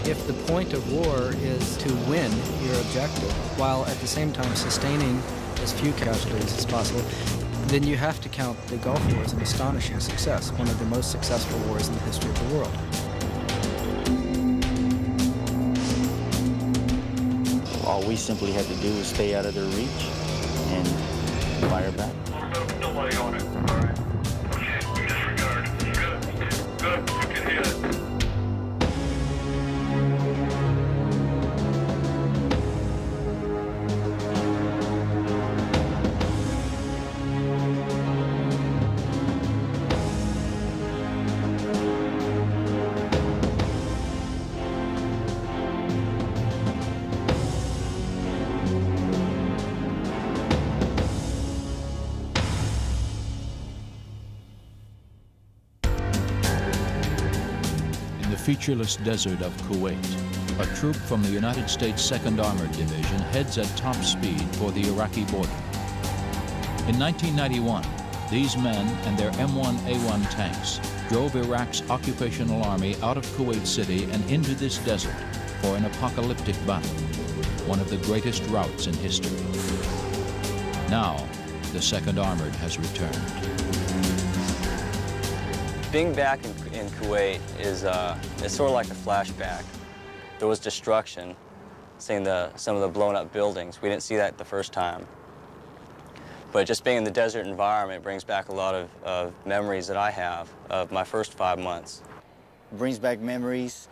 If the point of war is to win your objective, while at the same time sustaining as few casualties as possible, then you have to count the Gulf War as an astonishing success, one of the most successful wars in the history of the world. All we simply had to do was stay out of their reach and fire back. Nobody on it. All right. Okay, we disregard. Good. Good. You can hit it. Featureless desert of Kuwait, a troop from the United States 2nd Armored Division heads at top speed for the Iraqi border. In 1991, these men and their M1A1 tanks drove Iraq's occupational army out of Kuwait City and into this desert for an apocalyptic battle, one of the greatest routes in history. Now, the 2nd Armored has returned. Being back in Kuwait is it's sort of like a flashback. There was destruction, seeing some of the blown up buildings. We didn't see that the first time. But just being in the desert environment brings back a lot of memories that I have of my first 5 months. It brings back memories,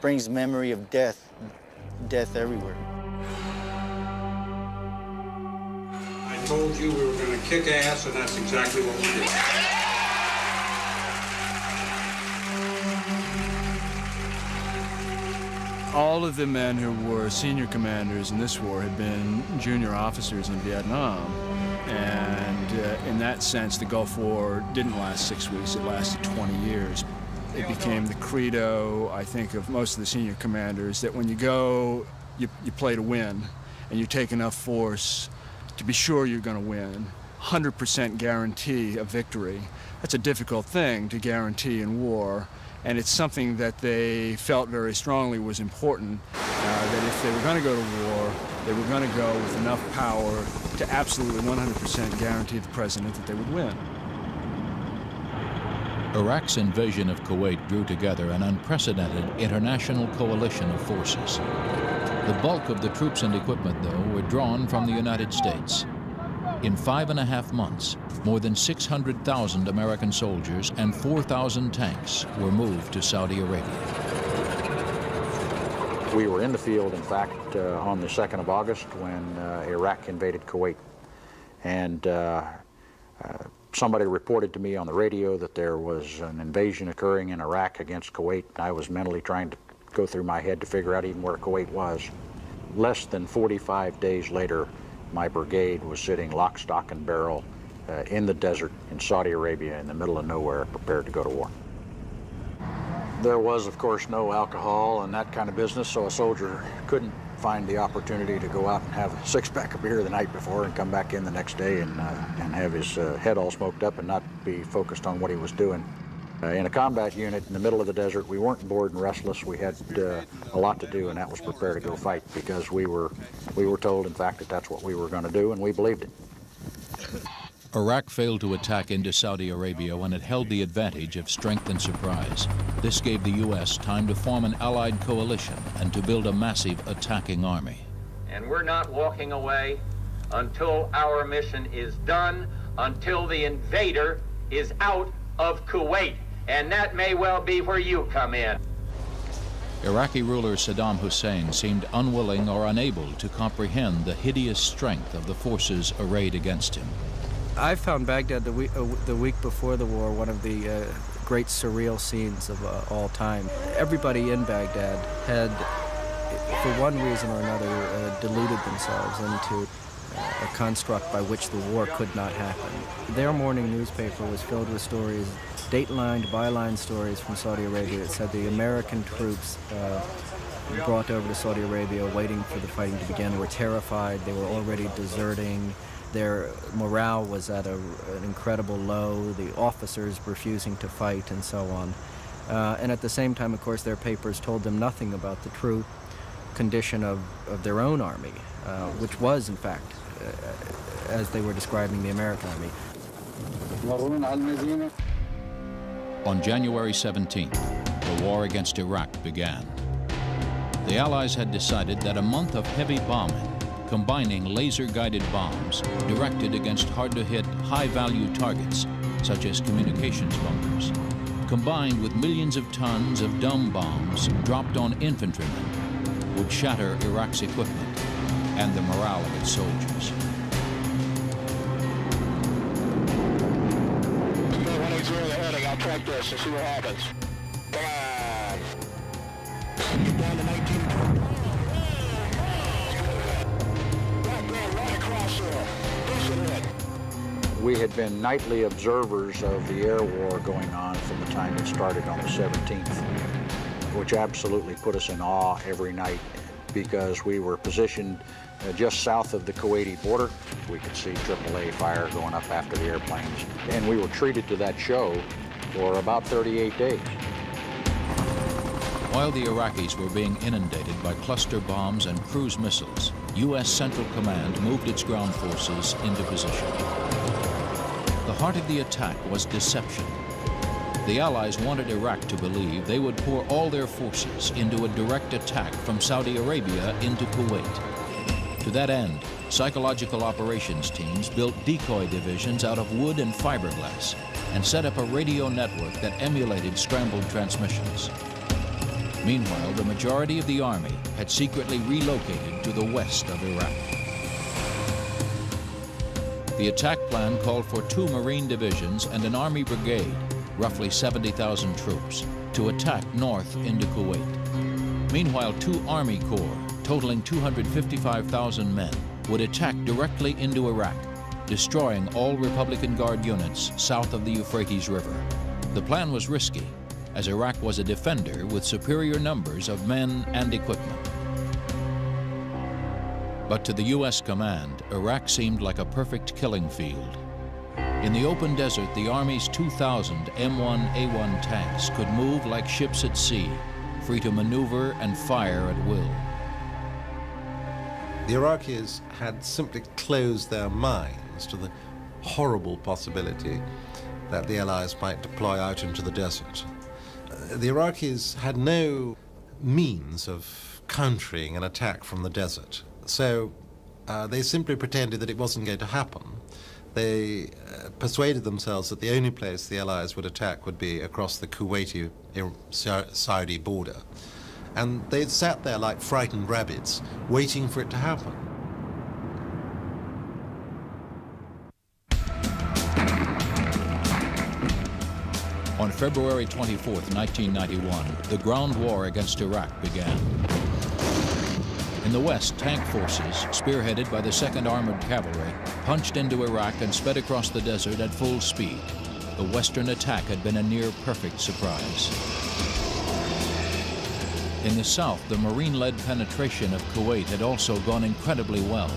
brings memory of death everywhere. I told you we were going to kick ass, and that's exactly what we did. All of the men who were senior commanders in this war had been junior officers in Vietnam. And in that sense, the Gulf War didn't last 6 weeks, it lasted 20 years. It became the credo, I think, of most of the senior commanders that when you go, you play to win, and you take enough force to be sure you're going to win. 100% guarantee of victory. That's a difficult thing to guarantee in war, and it's something that they felt very strongly was important, that if they were going to go to war, they were going to go with enough power to absolutely 100% guarantee the president that they would win. Iraq's invasion of Kuwait drew together an unprecedented international coalition of forces. The bulk of the troops and equipment, though, were drawn from the United States. In 5.5 months, more than 600,000 American soldiers and 4,000 tanks were moved to Saudi Arabia. We were in the field, in fact, on the 2nd of August when Iraq invaded Kuwait. And somebody reported to me on the radio that there was an invasion occurring in Iraq against Kuwait. I was mentally trying to go through my head to figure out even where Kuwait was. Less than 45 days later, my brigade was sitting lock, stock, and barrel in the desert in Saudi Arabia in the middle of nowhere, prepared to go to war. There was, of course, no alcohol and that kind of business, so a soldier couldn't find the opportunity to go out and have a 6-pack of beer the night before and come back in the next day and have his head all smoked up and not be focused on what he was doing. In a combat unit in the middle of the desert, we weren't bored and restless. We had a lot to do, and that was prepare to go fight, because we were told, in fact, that that's what we were going to do, and we believed it. Iraq failed to attack into Saudi Arabia when it held the advantage of strength and surprise. This gave the U.S. time to form an allied coalition and to build a massive attacking army. And we're not walking away until our mission is done, until the invader is out of Kuwait. And that may well be where you come in. Iraqi ruler Saddam Hussein seemed unwilling or unable to comprehend the hideous strength of the forces arrayed against him. I found Baghdad the week before the war one of the great surreal scenes of all time. Everybody in Baghdad had, for one reason or another, deluded themselves into a construct by which the war could not happen. Their morning newspaper was filled with stories, date-lined, byline stories from Saudi Arabia that said the American troops brought over to Saudi Arabia waiting for the fighting to begin were terrified. They were already deserting. Their morale was at an incredible low. The officers refusing to fight and so on. And at the same time, of course, their papers told them nothing about the true condition of their own army, which was, in fact, as they were describing the American army. On January 17th, the war against Iraq began. The Allies had decided that a month of heavy bombing, combining laser-guided bombs directed against hard-to-hit, high-value targets, such as communications bunkers, combined with millions of tons of dumb bombs dropped on infantrymen, would shatter Iraq's equipment and the morale of its soldiers. I'll track this and see what happens. Come on. Get down to 1920. Right across there. Decent hit. We had been nightly observers of the air war going on from the time it started on the 17th, which absolutely put us in awe every night because we were positioned just south of the Kuwaiti border. We could see AAA fire going up after the airplanes, and we were treated to that show for about 38 days. While the Iraqis were being inundated by cluster bombs and cruise missiles, U.S. Central Command moved its ground forces into position. The heart of the attack was deception. The Allies wanted Iraq to believe they would pour all their forces into a direct attack from Saudi Arabia into Kuwait. To that end, psychological operations teams built decoy divisions out of wood and fiberglass and set up a radio network that emulated scrambled transmissions. Meanwhile, the majority of the army had secretly relocated to the west of Iraq. The attack plan called for 2 Marine divisions and an Army brigade, roughly 70,000 troops, to attack north into Kuwait. Meanwhile, 2 Army corps, totaling 255,000 men, would attack directly into Iraq, destroying all Republican Guard units south of the Euphrates River. The plan was risky, as Iraq was a defender with superior numbers of men and equipment. But to the U.S. command, Iraq seemed like a perfect killing field. In the open desert, the Army's 2,000 M1A1 tanks could move like ships at sea, free to maneuver and fire at will. The Iraqis had simply closed their minds to the horrible possibility that the Allies might deploy out into the desert. The Iraqis had no means of countering an attack from the desert, so they simply pretended that it wasn't going to happen. They persuaded themselves that the only place the Allies would attack would be across the Kuwaiti-Saudi border. And they sat there like frightened rabbits, waiting for it to happen. On February 24, 1991, the ground war against Iraq began. In the west, tank forces, spearheaded by the 2nd Armored Cavalry, punched into Iraq and sped across the desert at full speed. The Western attack had been a near-perfect surprise. In the south, the Marine-led penetration of Kuwait had also gone incredibly well.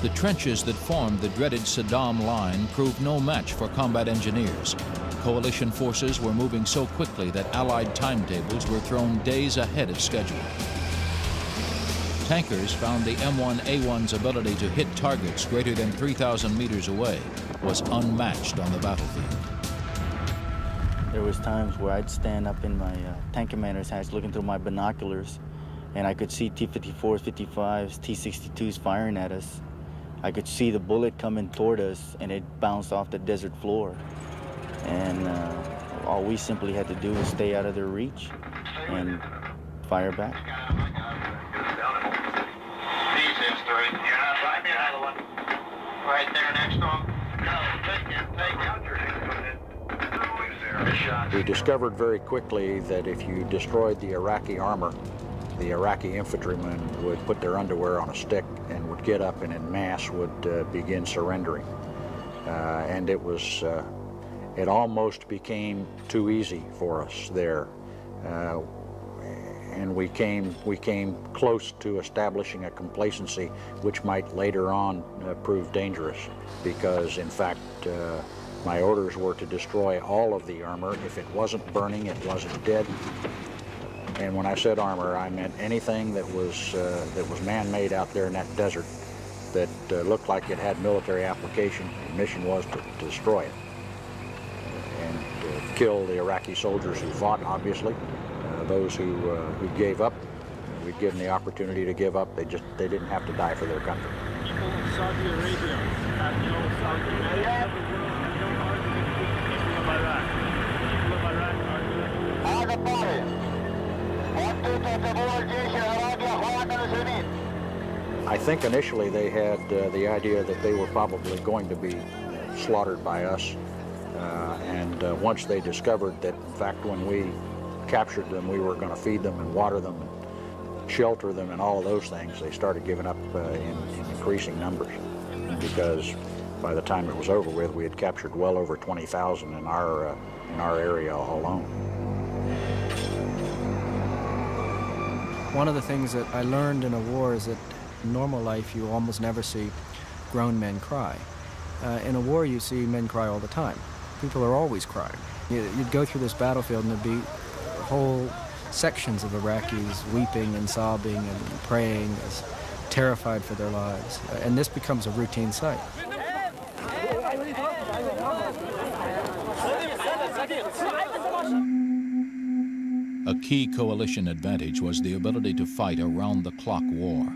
The trenches that formed the dreaded Saddam line proved no match for combat engineers. Coalition forces were moving so quickly that Allied timetables were thrown days ahead of schedule. Tankers found the M1A1's ability to hit targets greater than 3,000 meters away was unmatched on the battlefield. There was times where I'd stand up in my tank commander's hatch looking through my binoculars, and I could see T-54s, 55s, T-62s firing at us. I could see the bullet coming toward us, and it bounced off the desert floor. And all we simply had to do was stay out of their reach and fire back. Right there next to him. We discovered very quickly that if you destroyed the Iraqi armor, the Iraqi infantrymen would put their underwear on a stick and would get up and en masse would begin surrendering. And it almost became too easy for us there. And we came close to establishing a complacency which might later on prove dangerous, because in fact My orders were to destroy all of the armor. If it wasn't burning, it wasn't dead. And when I said armor, I meant anything that was man-made out there in that desert that looked like it had military application. The mission was to destroy it and kill the Iraqi soldiers who fought, obviously. Those who gave up, we'd give them the opportunity to give up. They didn't have to die for their country. Saudi Arabia had no Saudi Arabia. No argument with the people of Iraq. The people of Iraq are I think initially they had the idea that they were probably going to be slaughtered by us. And once they discovered that, in fact, when we captured them, we were going to feed them and water them and shelter them and all of those things, they started giving up in increasing numbers, because by the time it was over with, we had captured well over 20,000 in our area alone. One of the things that I learned in a war is that in normal life you almost never see grown men cry. In a war you see men cry all the time. People are always crying. You'd go through this battlefield and there'd be whole sections of Iraqis weeping and sobbing and praying, as terrified for their lives. And this becomes a routine sight. A key coalition advantage was the ability to fight a round-the-clock war.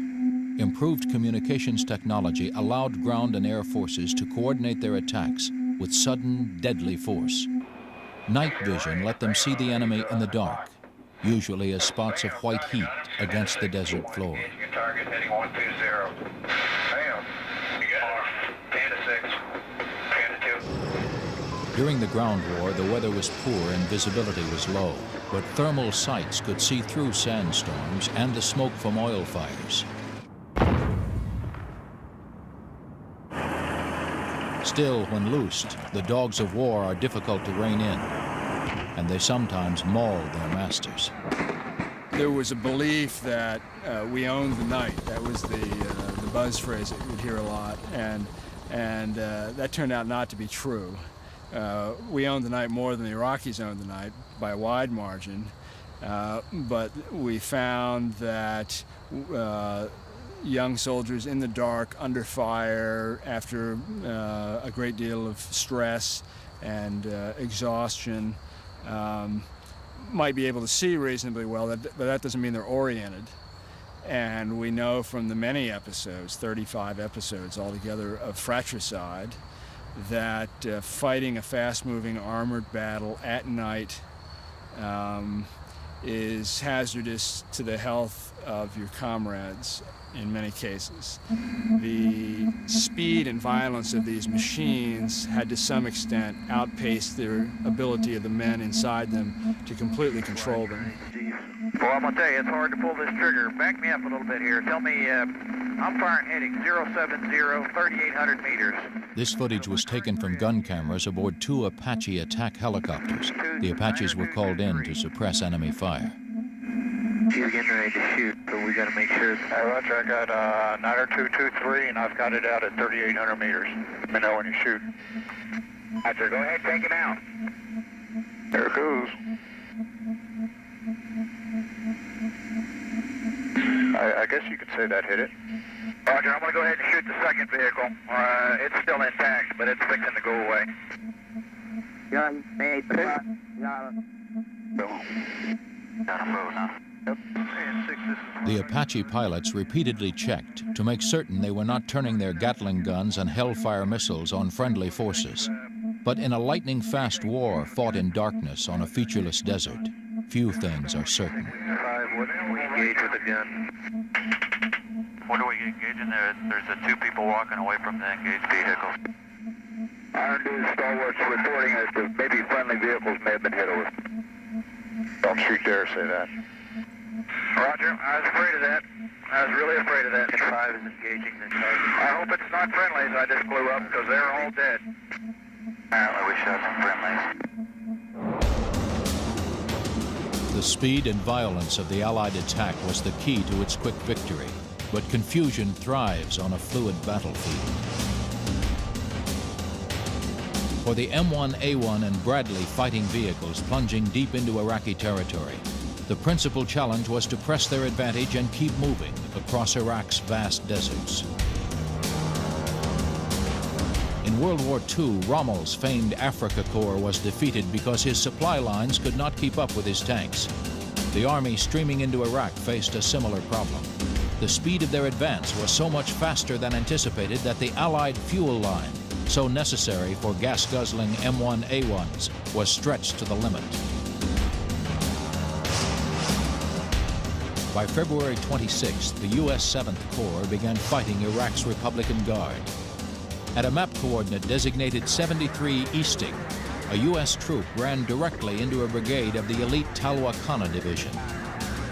Improved communications technology allowed ground and air forces to coordinate their attacks with sudden, deadly force. Night vision let them see the enemy in the dark, usually as spots of white heat against the desert floor. Target heading 120. Bam. You got it. 10 to 6. 10 to 2. During the ground war, the weather was poor and visibility was low, but thermal sights could see through sandstorms and the smoke from oil fires. Still, when loosed, the dogs of war are difficult to rein in, and they sometimes maul their masters. There was a belief that we owned the night. That was the buzz phrase that you'd hear a lot, and that turned out not to be true. We owned the night more than the Iraqis owned the night by a wide margin, but we found that young soldiers in the dark, under fire, after a great deal of stress and exhaustion, might be able to see reasonably well, but that doesn't mean they're oriented. And we know from the many episodes, 35 episodes altogether, of fratricide, that fighting a fast-moving armored battle at night is hazardous to the health of your comrades in many cases. The speed and violence of these machines had to some extent outpaced their ability of the men inside them to completely control them. Well, I'm going to tell you, it's hard to pull this trigger. Back me up a little bit here. Tell me, I'm firing heading 070, 3,800 meters. This footage was taken from gun cameras aboard 2 Apache attack helicopters. The Apaches were called in to suppress enemy fire. She's getting ready to shoot, so we got to make sure. Roger, I got 90223, and I've got it out at 3,800 meters. Let me know when you shoot. Roger, go ahead, take it out. There it goes. I guess you could say that hit it. Roger, I'm going to go ahead and shoot the second vehicle. It's still intact, but it's fixing to go away. Gun made. Gotta move now. The Apache pilots repeatedly checked to make certain they were not turning their Gatling guns and Hellfire missiles on friendly forces. But in a lightning-fast war fought in darkness on a featureless desert, few things are certain. We engage with the gun. What are we engaging there? There's 2 people walking away from the engaged vehicle. Iron Dude Stalwart's reporting as to maybe friendly vehicles may have been hit over. Don't you dare say that. Roger, I was afraid of that. I was really afraid of that. 5 is engaging the target. I hope it's not friendlies I just blew up, because they're all dead. Apparently we shot some friendlies. The speed and violence of the Allied attack was the key to its quick victory, but confusion thrives on a fluid battlefield. for the M1A1 and Bradley fighting vehicles plunging deep into Iraqi territory. The principal challenge was to press their advantage and keep moving across Iraq's vast deserts. In World War II, Rommel's famed Africa Corps was defeated because his supply lines could not keep up with his tanks. The army streaming into Iraq faced a similar problem. The speed of their advance was so much faster than anticipated that the Allied fuel line, so necessary for gas-guzzling M1A1s, was stretched to the limit. By February 26th, the U.S. 7th Corps began fighting Iraq's Republican Guard. At a map coordinate designated 73 Easting, a U.S. troop ran directly into a brigade of the elite Talwa Kana division.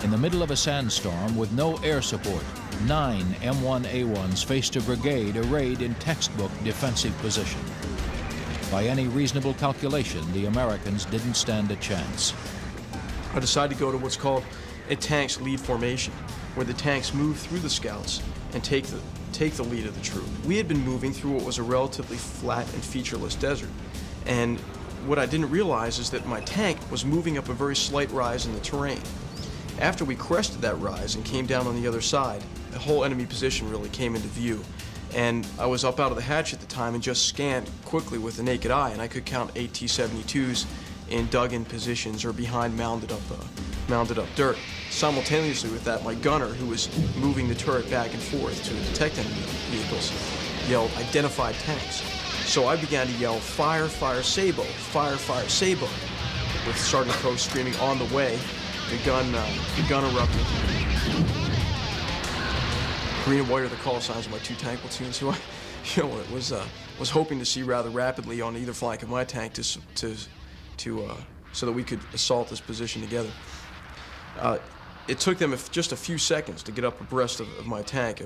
In the middle of a sandstorm with no air support, 9 M1A1s faced a brigade arrayed in textbook defensive position. By any reasonable calculation, the Americans didn't stand a chance. I decided to go to what's called a tanks lead formation, where the tanks move through the scouts and take the lead of the troop. We had been moving through what was a relatively flat and featureless desert, and what I didn't realize is that my tank was moving up a very slight rise in the terrain. After we crested that rise and came down on the other side, the whole enemy position really came into view. And I was up out of the hatch at the time and just scanned quickly with the naked eye, and I could count 8 T-72s in dug-in positions or behind mounded up dirt. Simultaneously with that, my gunner, who was moving the turret back and forth to detect enemy vehicles, yelled, "Identified tanks." So I began to yell, "Fire, fire, Sabo, fire, fire, Sabo," with Sergeant Crow screaming, "On the way." The gun erupted. Green and white are the call signs of my 2 tank platoons, who I, was hoping to see rather rapidly on either flank of my tank so that we could assault this position together. It took them just a few seconds to get up abreast of my tank,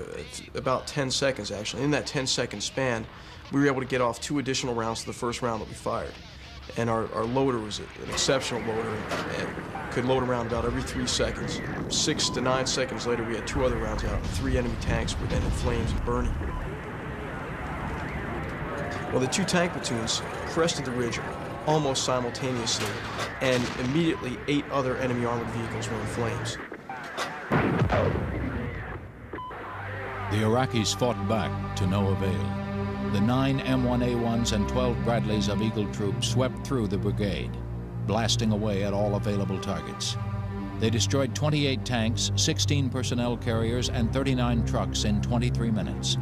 about 10 seconds actually. In that 10-second span, we were able to get off 2 additional rounds to the first round that we fired. And our loader was an exceptional loader and could load around about every 3 seconds. 6 to 9 seconds later, we had 2 other rounds out. 3 enemy tanks were then in flames and burning. Well, the 2 tank platoons crested the ridge almost simultaneously, and immediately 8 other enemy armored vehicles were in flames. The Iraqis fought back to no avail. The 9 M1A1s and 12 Bradleys of Eagle Troop swept through the brigade, blasting away at all available targets. They destroyed 28 tanks, 16 personnel carriers, and 39 trucks in 23 minutes,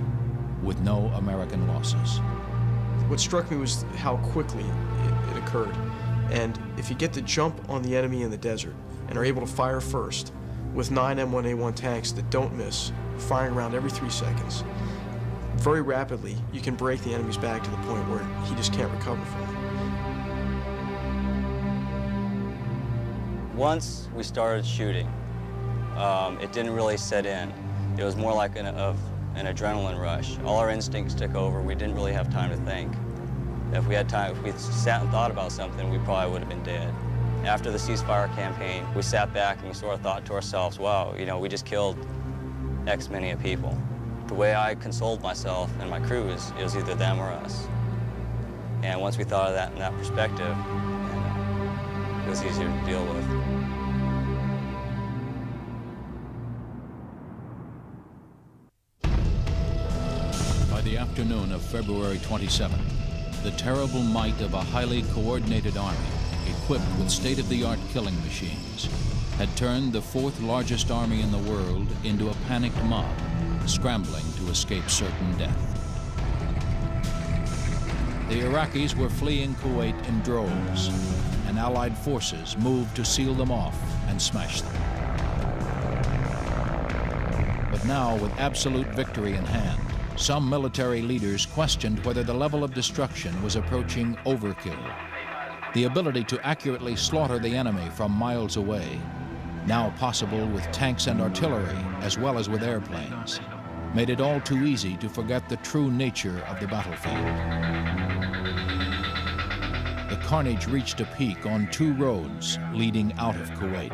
with no American losses. What struck me was how quickly it occurred. And if you get the jump on the enemy in the desert and are able to fire first, with 9 M1A1 tanks that don't miss, firing around every 3 seconds, very rapidly, you can break the enemy's back to the point where he just can't recover from it. Once we started shooting, it didn't really set in. It was more like an adrenaline rush. All our instincts took over. We didn't really have time to think. If we had time, if we sat and thought about something, we probably would have been dead. After the ceasefire campaign, we sat back and we sort of thought to ourselves, wow, we just killed X many of people. The way I consoled myself and my crew is it was either them or us. And once we thought of that in that perspective, it was easier to deal with. By the afternoon of February 27th, the terrible might of a highly coordinated army, equipped with state-of-the-art killing machines, had turned the 4th largest army in the world into a panicked mob, scrambling to escape certain death. The Iraqis were fleeing Kuwait in droves, and Allied forces moved to seal them off and smash them. But now, with absolute victory in hand, some military leaders questioned whether the level of destruction was approaching overkill. The ability to accurately slaughter the enemy from miles away, now possible with tanks and artillery as well as with airplanes, made it all too easy to forget the true nature of the battlefield. The carnage reached a peak on 2 roads leading out of Kuwait.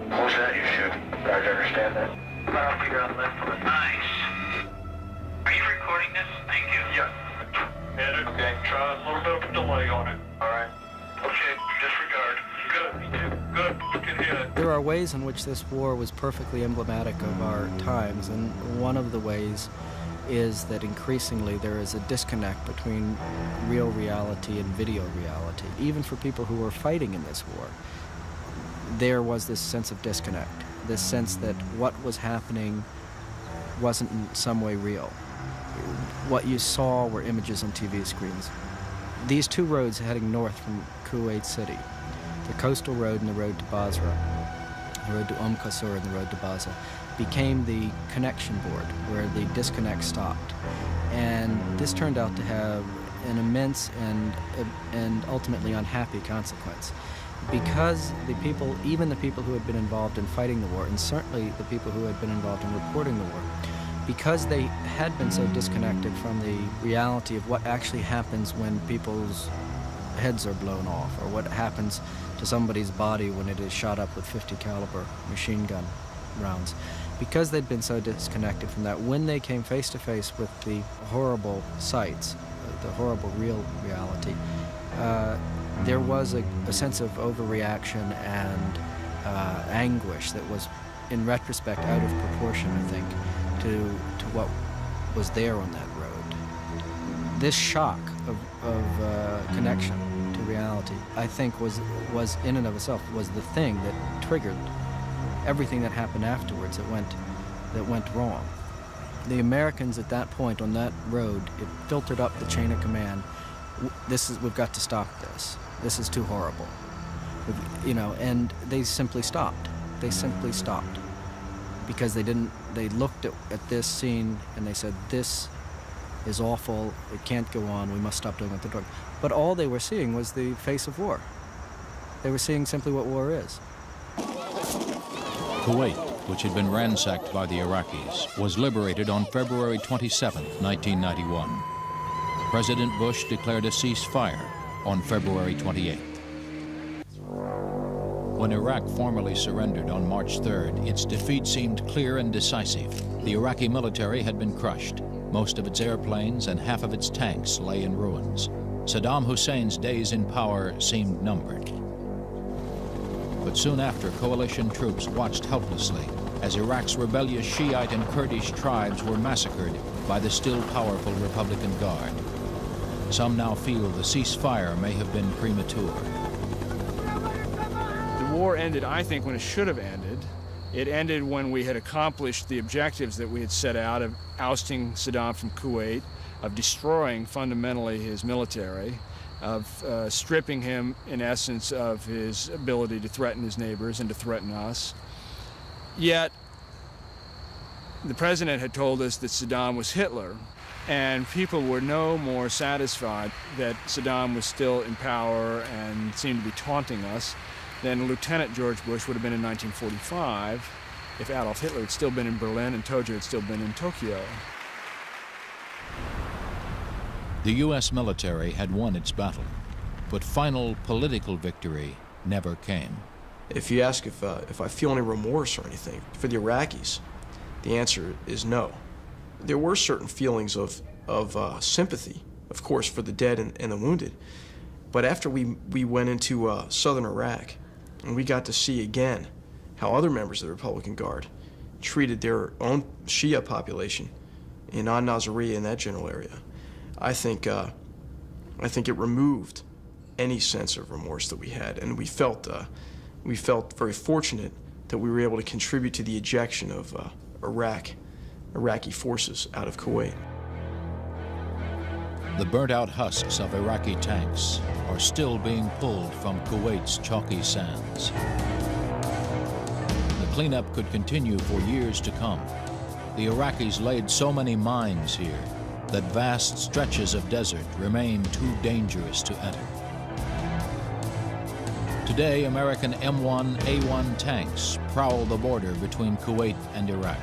What was that you shooting? Guys understand that? I'll figure out left from it. Nice. Are you recording Yes, thank you. Yeah. And okay. Try a little bit of a delay on it. All right. Okay, disregard. Good. Good. Look ahead. There are ways in which this war was perfectly emblematic of our times, and one of the ways is that increasingly there is a disconnect between real reality and video reality. Even for people who were fighting in this war, there was this sense of disconnect, this sense that what was happening wasn't in some way real. What you saw were images on TV screens. These two roads heading north from Kuwait City, the coastal road and the road to Basra, the road to Qasr and the road to Basra, became the connection board where the disconnect stopped. And this turned out to have an immense and ultimately unhappy consequence. Because the people, even the people who had been involved in fighting the war, and certainly the people who had been involved in reporting the war, because they had been so disconnected from the reality of what actually happens when people's heads are blown off, or what happens to somebody's body when it is shot up with 50 caliber machine gun rounds. Because they'd been so disconnected from that, when they came face to face with the horrible sights, the horrible real reality, there was a sense of overreaction and anguish that was, in retrospect, out of proportion, I think, to what was there on that road. This shock of connection to reality, I think, was in and of itself was the thing that triggered everything that happened afterwards that went wrong. The Americans at that point on that road, it filtered up the chain of command. We've got to stop this. This is too horrible. And they simply stopped. They simply stopped. Because they looked at this scene and they said, this is awful, it can't go on, we must stop doing what they're doing. But all they were seeing was the face of war. They were seeing simply what war is. Kuwait, which had been ransacked by the Iraqis, was liberated on February 27, 1991. President Bush declared a ceasefire on February 28th. When Iraq formally surrendered on March 3rd, its defeat seemed clear and decisive. The Iraqi military had been crushed. Most of its airplanes and half of its tanks lay in ruins. Saddam Hussein's days in power seemed numbered. But soon after, coalition troops watched helplessly as Iraq's rebellious Shiite and Kurdish tribes were massacred by the still powerful Republican Guard. Some now feel the ceasefire may have been premature. The war ended, I think, when it should have ended. It ended when we had accomplished the objectives that we had set out of ousting Saddam from Kuwait, of destroying fundamentally his military, of stripping him, in essence, of his ability to threaten his neighbors and to threaten us. Yet, the president had told us that Saddam was Hitler, and people were no more satisfied that Saddam was still in power and seemed to be taunting us than Lieutenant George Bush would have been in 1945 if Adolf Hitler had still been in Berlin and Tojo had still been in Tokyo. The U.S. military had won its battle, but final political victory never came. If you ask if I feel any remorse or anything for the Iraqis, the answer is no. There were certain feelings of sympathy, of course, for the dead and the wounded. But after we went into southern Iraq, and we got to see again how other members of the Republican Guard treated their own Shia population in An-Naziriyah and that general area, I think it removed any sense of remorse that we had, and we felt very fortunate that we were able to contribute to the ejection of Iraqi forces out of Kuwait. The burnt-out husks of Iraqi tanks are still being pulled from Kuwait's chalky sands. The cleanup could continue for years to come. The Iraqis laid so many mines here that vast stretches of desert remain too dangerous to enter. Today, American M1A1 tanks prowl the border between Kuwait and Iraq,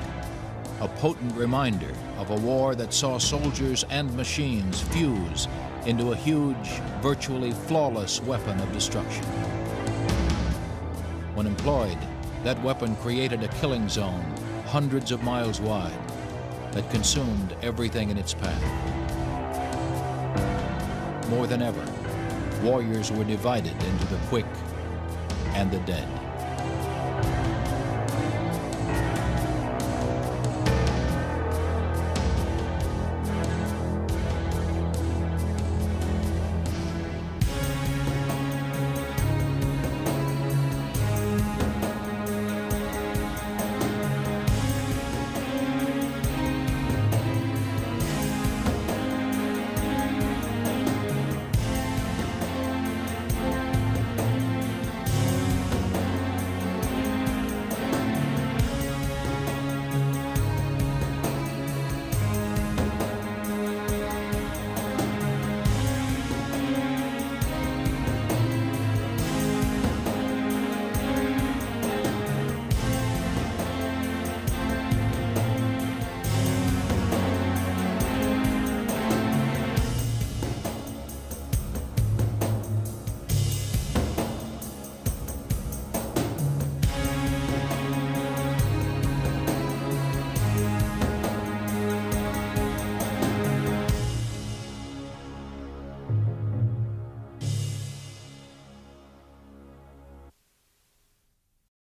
a potent reminder of a war that saw soldiers and machines fuse into a huge, virtually flawless weapon of destruction. When employed, that weapon created a killing zone hundreds of miles wide, that consumed everything in its path. More than ever, warriors were divided into the quick and the dead.